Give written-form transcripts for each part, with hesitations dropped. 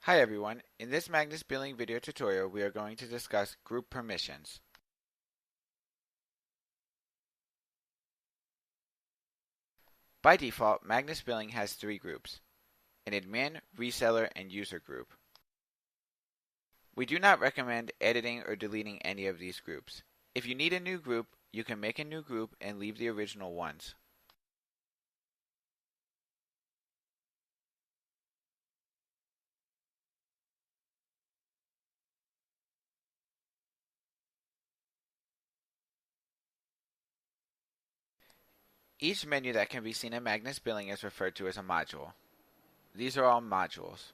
Hi everyone, in this MBilling video tutorial we are going to discuss group permissions. By default, MBilling has three groups: an admin, reseller, and user group. We do not recommend editing or deleting any of these groups. If you need a new group, you can make a new group and leave the original ones. Each menu that can be seen in MBilling is referred to as a module. These are all modules.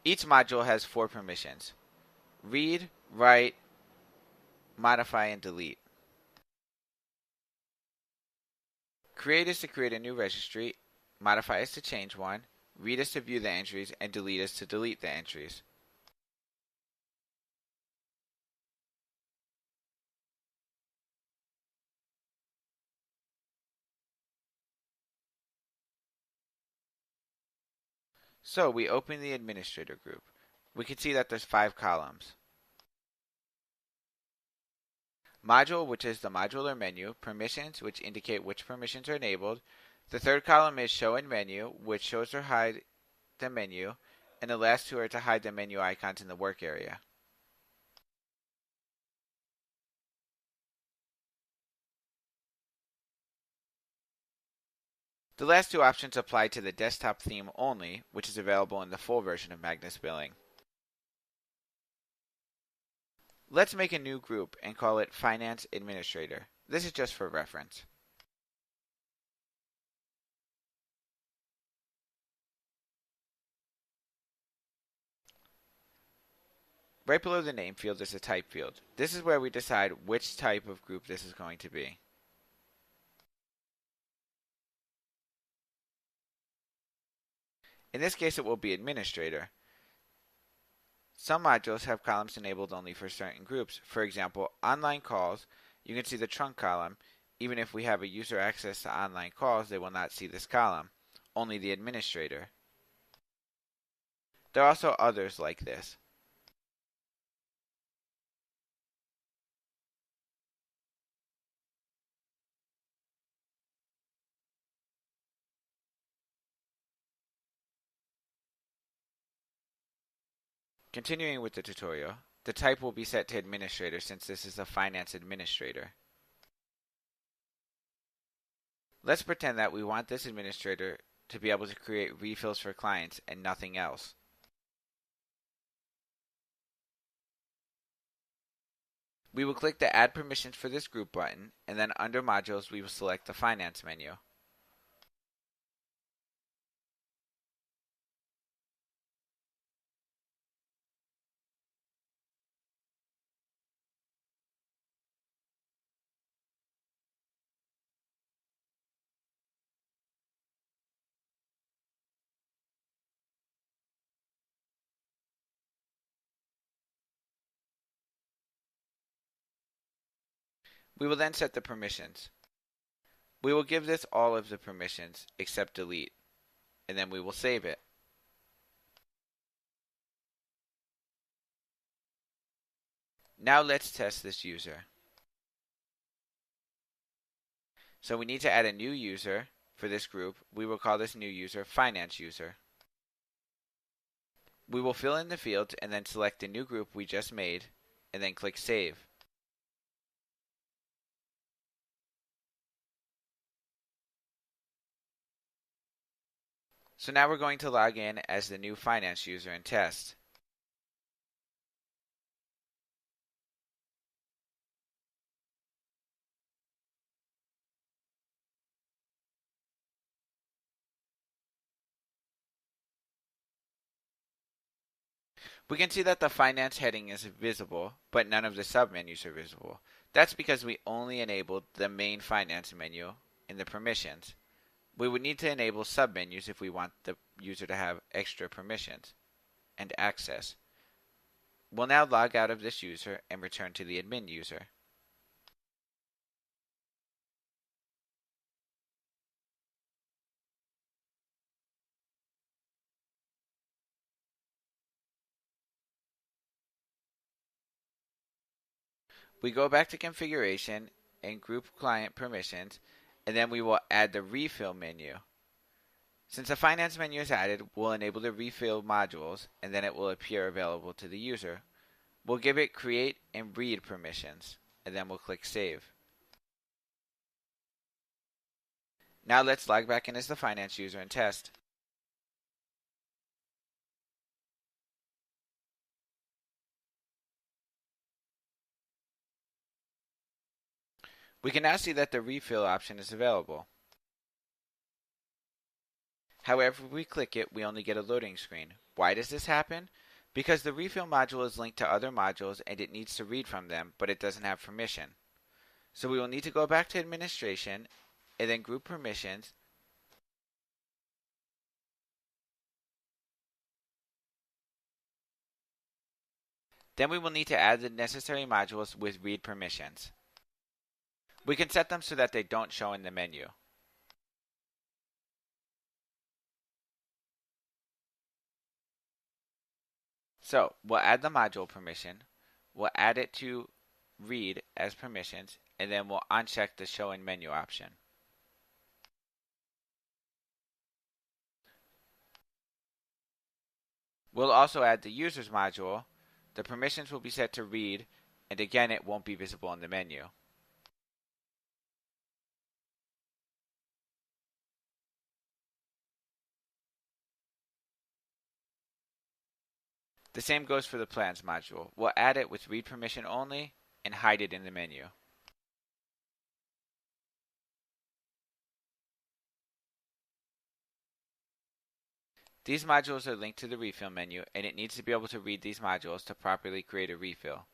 Each module has four permissions: read, write, modify, and delete. Create is to create a new registry, modify is to change one, read is to view the entries, and delete is to delete the entries. So we open the administrator group. We can see that there's 5 columns. Module, which is the modular menu, permissions, which indicate which permissions are enabled. The third column is show in menu, which shows or hide the menu, and the last two are to hide the menu icons in the work area. The last two options apply to the desktop theme only, which is available in the full version of MBilling. Let's make a new group and call it Finance Administrator. This is just for reference. Right below the name field is a type field. This is where we decide which type of group this is going to be. In this case, it will be Administrator. Some modules have columns enabled only for certain groups. For example, online calls, you can see the trunk column. Even if we have a user access to online calls, they will not see this column, only the administrator. There are also others like this. Continuing with the tutorial, the type will be set to Administrator since this is a Finance Administrator. Let's pretend that we want this administrator to be able to create refills for clients and nothing else. We will click the Add Permissions for this group button, and then under Modules we will select the Finance menu. We will then set the permissions. We will give this all of the permissions except delete, and then we will save it. Now let's test this user. So we need to add a new user for this group. We will call this new user Finance User. We will fill in the fields and then select the new group we just made, and then click Save. So now we're going to log in as the new Finance user and test. We can see that the Finance heading is visible, but none of the submenus are visible. That's because we only enabled the main Finance menu in the permissions. We would need to enable submenus if we want the user to have extra permissions and access. We'll now log out of this user and return to the admin user. We go back to configuration and group client permissions, and then we will add the refill menu. Since the finance menu is added, we'll enable the refill modules, and then it will appear available to the user. We'll give it create and read permissions, and then we'll click save. Now let's log back in as the finance user and test. We can now see that the refill option is available. However, if we click it, we only get a loading screen. Why does this happen? Because the refill module is linked to other modules and it needs to read from them, but it doesn't have permission. So we will need to go back to administration and then group permissions. Then we will need to add the necessary modules with read permissions. We can set them so that they don't show in the menu. So we'll add the module permission, we'll add it to read as permissions, and then we'll uncheck the show in menu option. We'll also add the users module. The permissions will be set to read, and again it won't be visible in the menu. The same goes for the plans module. We'll add it with read permission only and hide it in the menu. These modules are linked to the refill menu, and it needs to be able to read these modules to properly create a refill.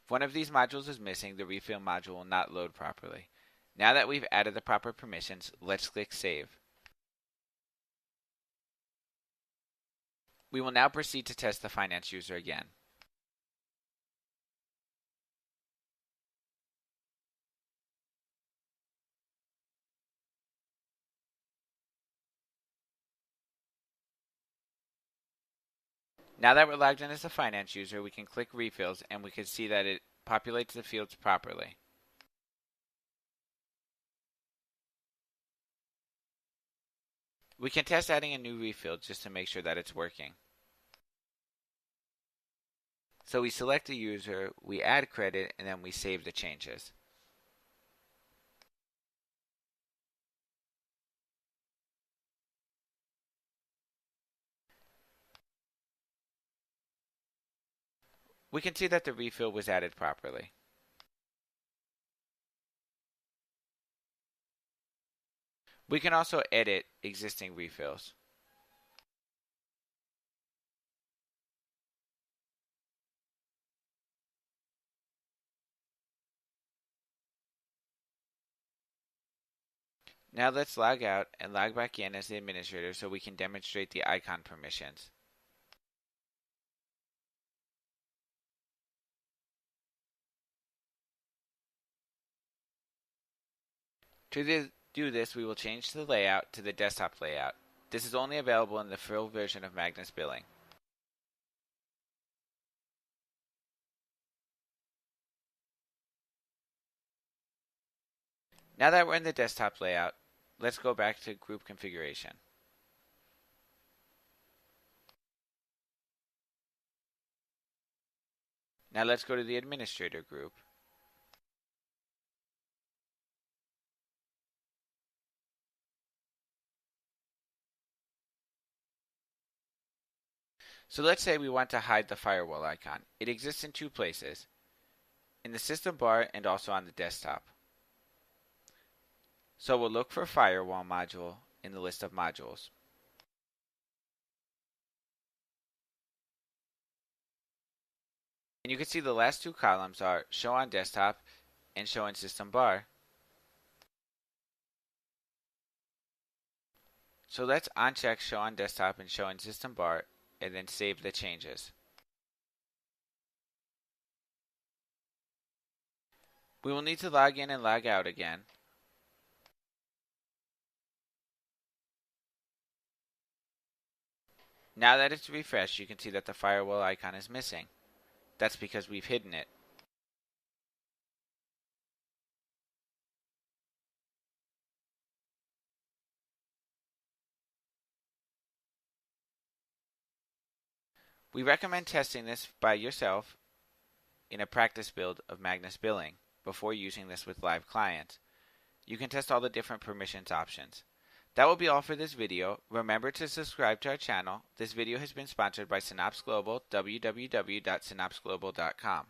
If one of these modules is missing, the refill module will not load properly. Now that we've added the proper permissions, let's click Save. We will now proceed to test the finance user again. Now that we're logged in as a finance user, we can click Refills and we can see that it populates the fields properly. We can test adding a new refill just to make sure that it's working. So we select the user, we add credit, and then we save the changes. We can see that the refill was added properly. We can also edit existing refills. Now let's log out and log back in as the administrator so we can demonstrate the icon permissions. To do this, we will change the layout to the desktop layout. This is only available in the full version of MBilling. Now that we're in the desktop layout, let's go back to group configuration. Now let's go to the administrator group. So let's say we want to hide the firewall icon. It exists in two places, in the system bar and also on the desktop. So we'll look for firewall module in the list of modules. And you can see the last two columns are show on desktop and show in system bar. So let's uncheck show on desktop and show in system bar and then save the changes. We will need to log in and log out again. Now that it's refreshed, you can see that the firewall icon is missing. That's because we've hidden it. We recommend testing this by yourself in a practice build of MBilling before using this with live clients. You can test all the different permissions options. That will be all for this video. Remember to subscribe to our channel. This video has been sponsored by Synapse Global, www.synapseglobal.com.